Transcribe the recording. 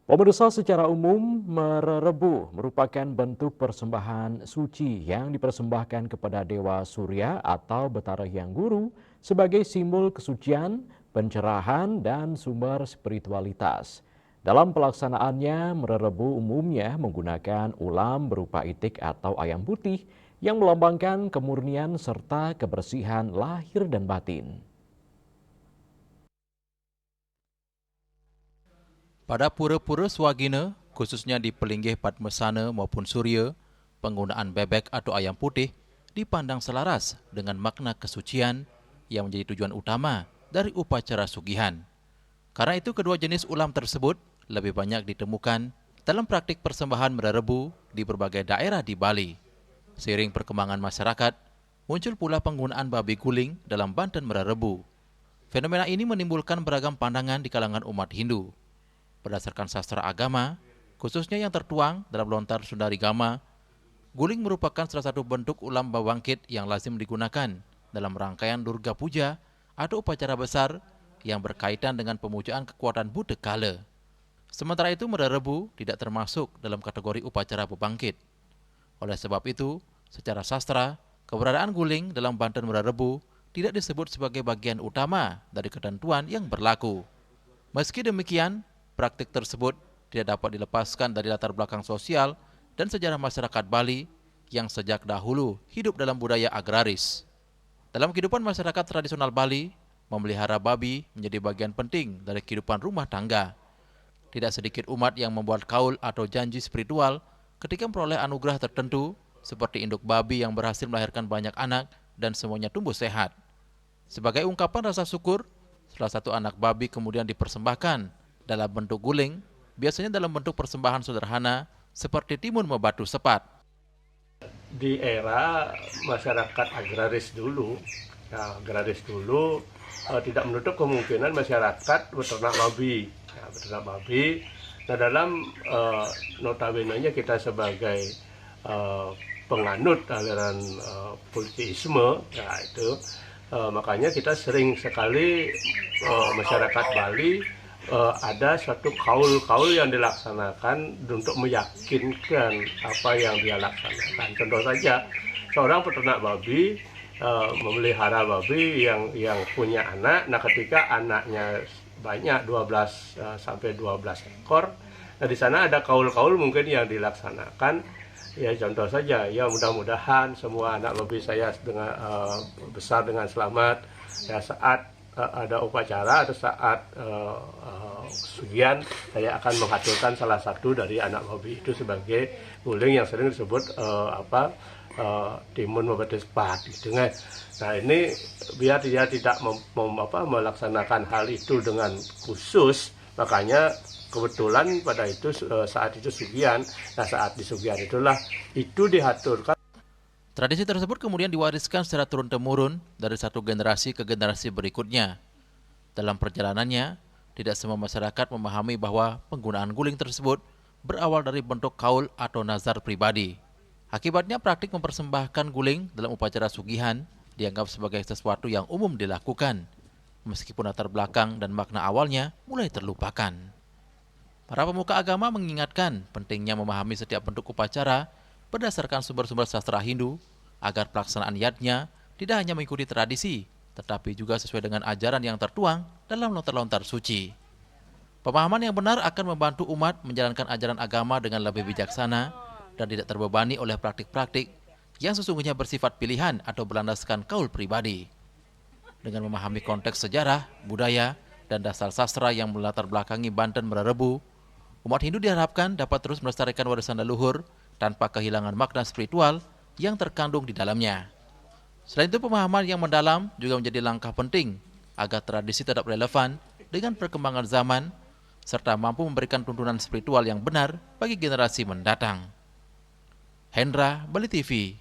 Pemirsa, secara umum, mererebu merupakan bentuk persembahan suci yang dipersembahkan kepada Dewa Surya atau Betara Hyang Guru sebagai simbol kesucian, pencerahan, dan sumber spiritualitas. Dalam pelaksanaannya, mererebu umumnya menggunakan ulam berupa itik atau ayam putih yang melambangkan kemurnian serta kebersihan lahir dan batin. Pada pura-pura Swagina, khususnya di Pelinggih Padmasana maupun Surya, penggunaan bebek atau ayam putih dipandang selaras dengan makna kesucian yang menjadi tujuan utama dari upacara sugihan. Karena itu kedua jenis ulam tersebut lebih banyak ditemukan dalam praktik persembahan mererebu di berbagai daerah di Bali. Seiring perkembangan masyarakat, muncul pula penggunaan babi guling dalam Banten mererebu. Fenomena ini menimbulkan beragam pandangan di kalangan umat Hindu. Berdasarkan sastra agama, khususnya yang tertuang dalam lontar Sundarigama, guling merupakan salah satu bentuk ulam bawangkit yang lazim digunakan dalam rangkaian Durga Puja atau upacara besar yang berkaitan dengan pemujaan kekuatan Buddha Kala. Sementara itu, mererebu tidak termasuk dalam kategori upacara bebangkit. Oleh sebab itu, secara sastra, keberadaan guling dalam Banten mererebu tidak disebut sebagai bagian utama dari ketentuan yang berlaku. Meski demikian, praktik tersebut tidak dapat dilepaskan dari latar belakang sosial dan sejarah masyarakat Bali yang sejak dahulu hidup dalam budaya agraris. Dalam kehidupan masyarakat tradisional Bali, memelihara babi menjadi bagian penting dari kehidupan rumah tangga. Tidak sedikit umat yang membuat kaul atau janji spiritual ketika memperoleh anugerah tertentu, seperti induk babi yang berhasil melahirkan banyak anak dan semuanya tumbuh sehat. Sebagai ungkapan rasa syukur, salah satu anak babi kemudian dipersembahkan dalam bentuk guling, biasanya dalam bentuk persembahan sederhana seperti timun membatu sepat. Di era masyarakat agraris dulu tidak menutup kemungkinan masyarakat beternak babi. Nah, dalam notabene-nya kita sebagai penganut aliran politisme, ya itu makanya kita sering sekali masyarakat Bali ada suatu kaul-kaul yang dilaksanakan untuk meyakinkan apa yang dia laksanakan. Contoh saja, seorang peternak babi memelihara babi yang punya anak. Nah, ketika anaknya banyak 12 sampai 12 ekor, nah di sana ada kaul-kaul mungkin yang dilaksanakan. Ya contoh saja, ya mudah-mudahan semua anak babi saya dengan besar dengan selamat. Ya saat ada upacara atau saat sugihan, saya akan menghasilkan salah satu dari anak babi itu sebagai guling yang sering disebut timun membatu sepat gitu kan. Nah ini biar dia tidak melaksanakan hal itu dengan khusus, makanya kebetulan pada itu saat itu sugihan. Nah saat di sugihan itulah itu diaturkan. Tradisi tersebut kemudian diwariskan secara turun-temurun dari satu generasi ke generasi berikutnya. Dalam perjalanannya, tidak semua masyarakat memahami bahwa penggunaan guling tersebut berawal dari bentuk kaul atau nazar pribadi. Akibatnya, praktik mempersembahkan guling dalam upacara sugihan dianggap sebagai sesuatu yang umum dilakukan, meskipun latar belakang dan makna awalnya mulai terlupakan. Para pemuka agama mengingatkan pentingnya memahami setiap bentuk upacara berdasarkan sumber-sumber sastra Hindu, agar pelaksanaan yatnya tidak hanya mengikuti tradisi, tetapi juga sesuai dengan ajaran yang tertuang dalam lontar-lontar suci. Pemahaman yang benar akan membantu umat menjalankan ajaran agama dengan lebih bijaksana dan tidak terbebani oleh praktik-praktik yang sesungguhnya bersifat pilihan atau berlandaskan kaul pribadi. Dengan memahami konteks sejarah, budaya, dan dasar sastra yang melatar belakangi Banten mererebu, umat Hindu diharapkan dapat terus melestarikan warisan leluhur tanpa kehilangan makna spiritual yang terkandung di dalamnya. Selain itu, pemahaman yang mendalam juga menjadi langkah penting agar tradisi tetap relevan dengan perkembangan zaman, serta mampu memberikan tuntunan spiritual yang benar bagi generasi mendatang. Hendra, Bali TV.